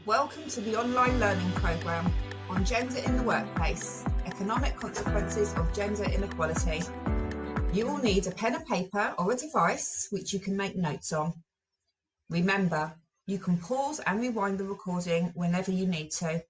Welcome to the online learning programme on Gender in the Workplace, Economic Consequences of Gender Inequality. You will need a pen and paper or a device which you can make notes on. Remember, you can pause and rewind the recording whenever you need to.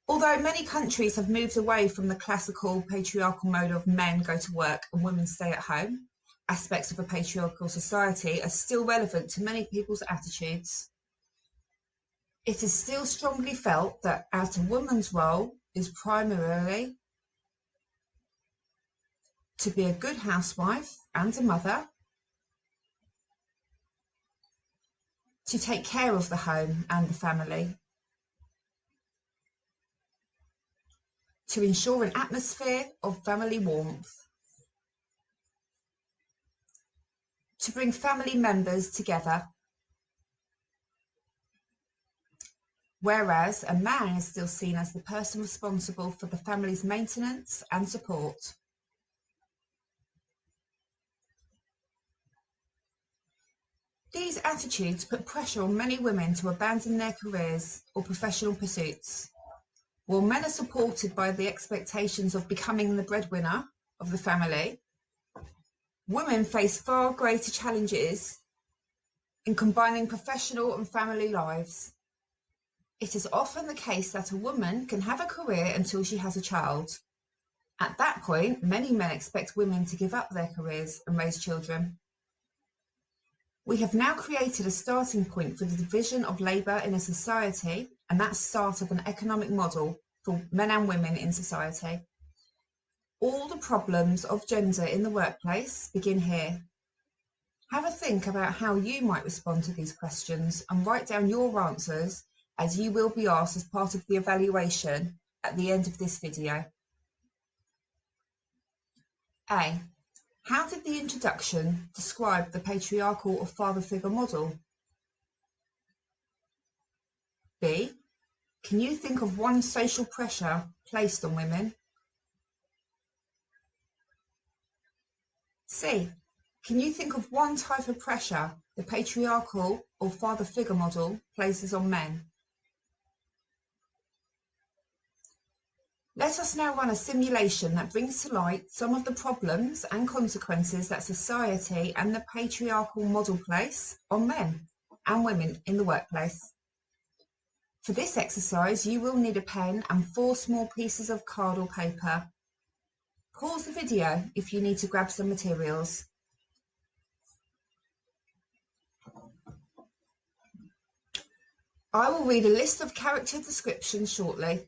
Although many countries have moved away from the classical patriarchal mode of men go to work and women stay at home, aspects of a patriarchal society are still relevant to many people's attitudes. It is still strongly felt that as a woman's role is primarily to be a good housewife and a mother, to take care of the home and the family, to ensure an atmosphere of family warmth, to bring family members together. Whereas a man is still seen as the person responsible for the family's maintenance and support. These attitudes put pressure on many women to abandon their careers or professional pursuits. While men are supported by the expectations of becoming the breadwinner of the family, women face far greater challenges in combining professional and family lives. It is often the case that a woman can have a career until she has a child. At that point, many men expect women to give up their careers and raise children. We have now created a starting point for the division of labour in a society, and that's the start of an economic model for men and women in society. All the problems of gender in the workplace begin here. Have a think about how you might respond to these questions and write down your answers, as you will be asked as part of the evaluation at the end of this video. A. How did the introduction describe the patriarchal or father figure model? B. Can you think of one social pressure placed on women? C. Can you think of one type of pressure the patriarchal or father figure model places on men? Let us now run a simulation that brings to light some of the problems and consequences that society and the patriarchal model place on men and women in the workplace. For this exercise, you will need a pen and 4 small pieces of card or paper. Pause the video if you need to grab some materials. I will read a list of character descriptions shortly.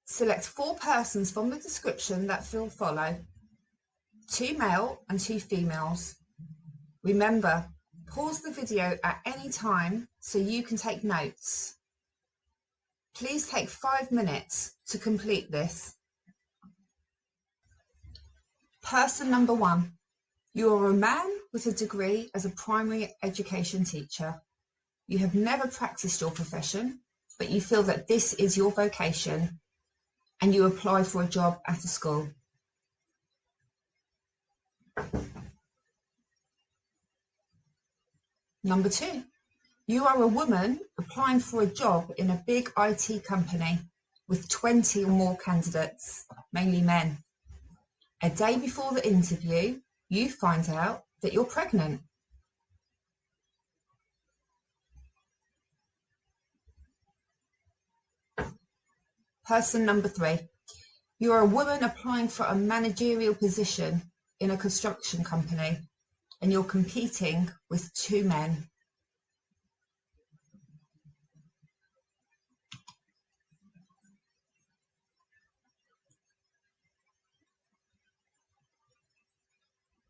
Select 4 persons from the description that will follow. 2 male and 2 females. Remember, pause the video at any time so you can take notes. Please take 5 minutes to complete this. Person number 1. You are a man with a degree as a primary education teacher. You have never practiced your profession, but you feel that this is your vocation, and you apply for a job at a school. Number 2, you are a woman applying for a job in a big IT company with 20 or more candidates, mainly men. A day before the interview, you find out that you're pregnant. Person number 3, you are a woman applying for a managerial position in a construction company, and you're competing with 2 men.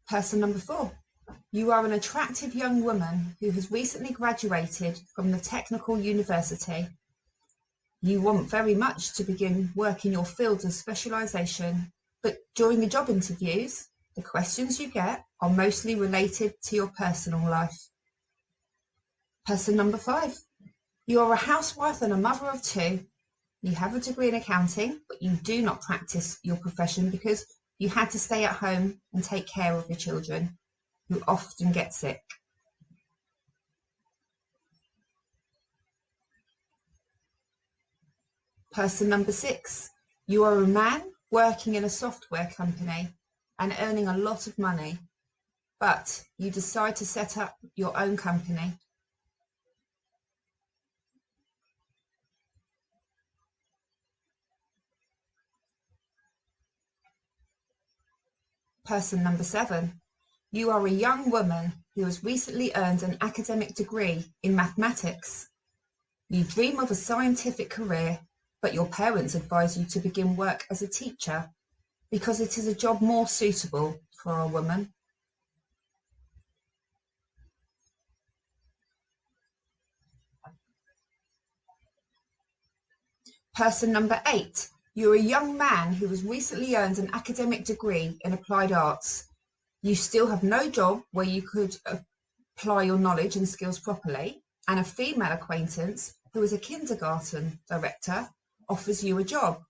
Person number 4, you are an attractive young woman who has recently graduated from the technical university. You want very much to begin work in your field of specialisation, but during the job interviews, the questions you get are mostly related to your personal life. Person number 5, you are a housewife and a mother of 2. You have a degree in accounting, but you do not practice your profession because you had to stay at home and take care of your children, who often get sick. Person number 6, you are a man working in a software company and earning a lot of money, but you decide to set up your own company. Person number 7, you are a young woman who has recently earned an academic degree in mathematics. You dream of a scientific career, but your parents advise you to begin work as a teacher because it is a job more suitable for a woman. Person number 8, you're a young man who has recently earned an academic degree in applied arts. You still have no job where you could apply your knowledge and skills properly, and a female acquaintance who is a kindergarten director offers you a job.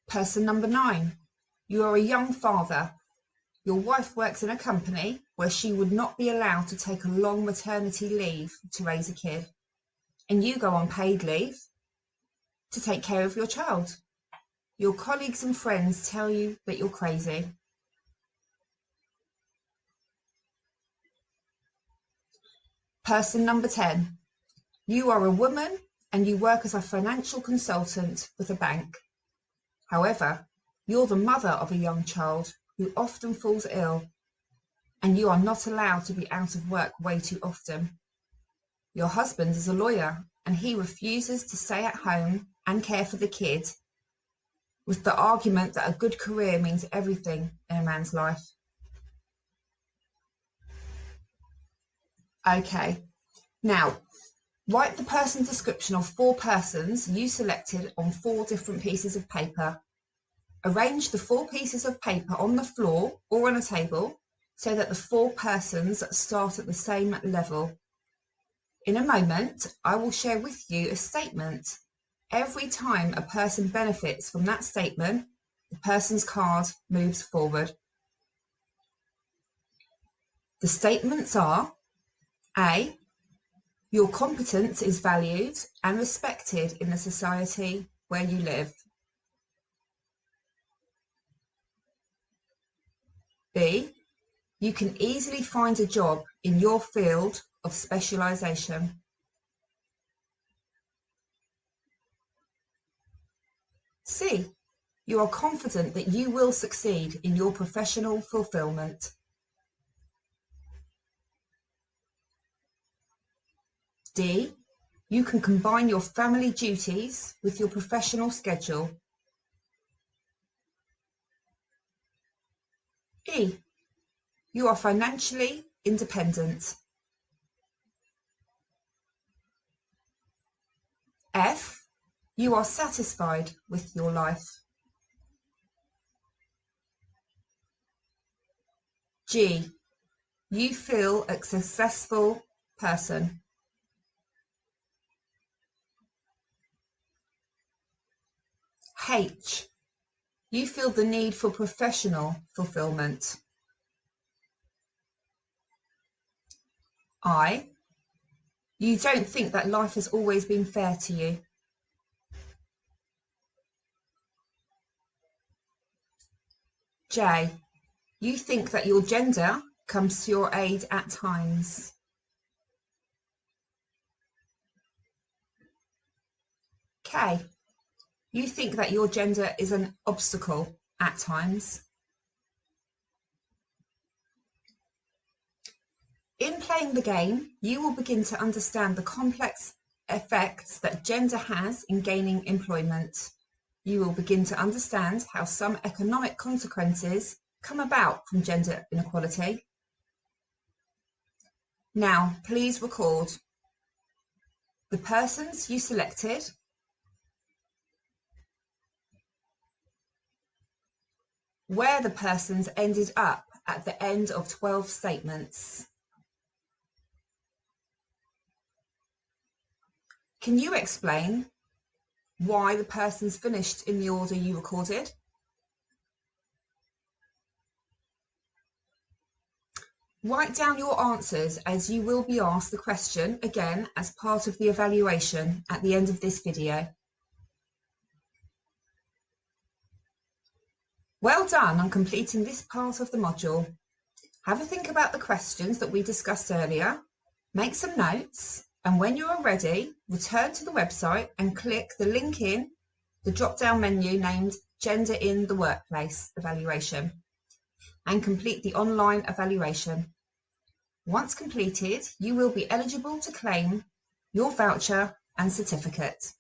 Person number 9, you are a young father. Your wife works in a company where she would not be allowed to take a long maternity leave to raise a kid, and you go on paid leave to take care of your child. Your colleagues and friends tell you that you're crazy. Person number 10, you are a woman and you work as a financial consultant with a bank. However, you're the mother of a young child who often falls ill, and you are not allowed to be out of work way too often. Your husband is a lawyer and he refuses to stay at home and care for the kid, with the argument that a good career means everything in a man's life. Okay, now write the person description of 4 persons you selected on 4 different pieces of paper. Arrange the 4 pieces of paper on the floor or on a table so that the 4 persons start at the same level. In a moment, I will share with you a statement. Every time a person benefits from that statement, the person's card moves forward. The statements are: A, your competence is valued and respected in the society where you live. B, you can easily find a job in your field of specialisation. C, you are confident that you will succeed in your professional fulfilment. D, you can combine your family duties with your professional schedule. E, you are financially independent. F, you are satisfied with your life. G, you feel a successful person. H, you feel the need for professional fulfillment. I, you don't think that life has always been fair to you. J, you think that your gender comes to your aid at times. K, you think that your gender is an obstacle at times. In playing the game, you will begin to understand the complex effects that gender has in gaining employment. You will begin to understand how some economic consequences come about from gender inequality. Now, please record the persons you selected, where the persons ended up at the end of 12 statements. Can you explain why the persons finished in the order you recorded? Write down your answers, as you will be asked the question again as part of the evaluation at the end of this video. Well done on completing this part of the module. Have a think about the questions that we discussed earlier, make some notes, and when you are ready, return to the website and click the link in the drop-down menu named Gender in the Workplace Evaluation and complete the online evaluation. Once completed, you will be eligible to claim your voucher and certificate.